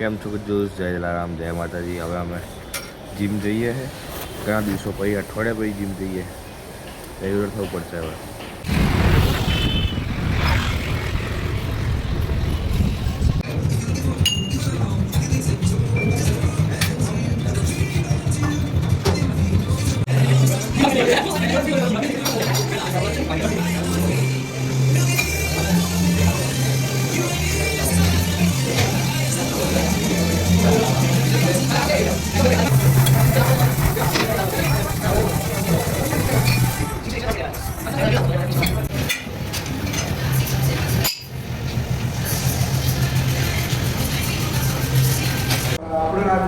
કેમ છો જોશ જય જલારામ જય માતાજી। હવે અમે જીમ જઈએ છે ઘણા દિવસો પછી, અઠવાડિયા પછી જીમ જઈએ, રેગ્યુલર થવું પડશે હવે।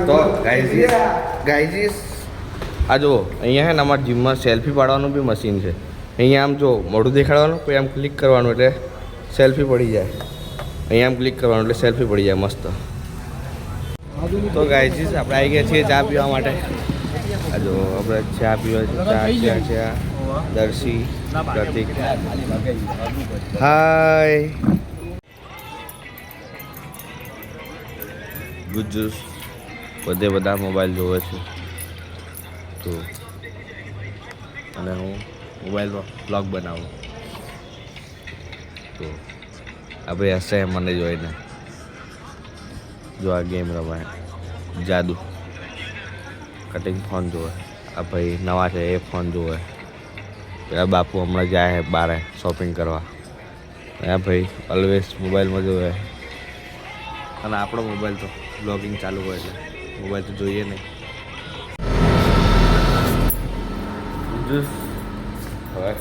તો ગાઈઝીસ આ જુઓ, અહીંયા છે ને અમારા જીમમાં સેલ્ફી પાડવાનું બી મશીન છે। અહીંયા આમ જો મોઢું દેખાડવાનું, પછી આમ ક્લિક કરવાનું એટલે સેલ્ફી પડી જાય। અહીંયા આમ ક્લિક કરવાનું એટલે સેલ્ફી પડી જાય મસ્ત। તો ગાઈઝીસ આપણે આવી ગયા છીએ ચા પીવા માટે। આ જો આપણે ચા પીવા છે, ચા દર્શી, પ્રતિક, હાય ગુજ્જુસ, બધે બધા મોબાઈલ જોવે છે તો, અને હું મોબાઈલમાં બ્લોગ બનાવું તો આ ભાઈ હશે મને જોઈને। જો આ ગેમ રમાય, જાદુ કટિંગ ફોન જોવે। આ ભાઈ નવા છે એ ફોન જોવે। પેલા બાપુ હમણાં જાય છે બહાર શોપિંગ કરવા। આ ભાઈ ઓલવેઝ મોબાઈલમાં જોવે। અને આપણો મોબાઈલ તો બ્લોગિંગ ચાલુ હોય એટલે મોબાઈલ તો જોઈએ નહીં। હવે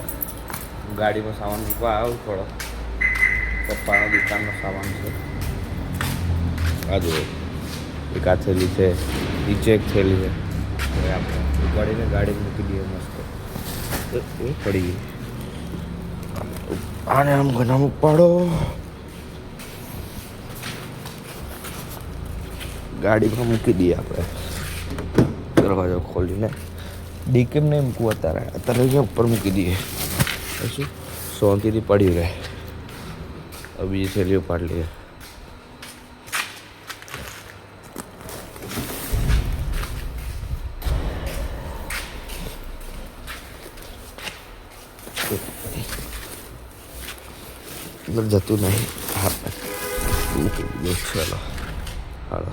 ગાડીમાં સામાન મૂકવા આવ્યો થોડો, પપ્પાનો દુકાનનો સામાન છે। આ જુઓ, એક આ થેલી છે, નીચે એક થેલી છે। હવે આપણે ઉપાડીને ગાડી મૂકી દઈએ મસ્ત। એ પડી ગઈ, આને આમ ઘણા ઉપાડો, ગાડીમાં મૂકી દઈએ આપણે। દરવાજો ખોલીને ડી કેમ નહીં મૂકવું અત્યારે અહીંયા ઉપર મૂકી દઈએ, પછી શાંતિથી પડી રહે। હવે બીજી થેલીઓ પાડી લઈએ। જતું નહીં, હા મૂકી દીધું, ચાલો હાલો।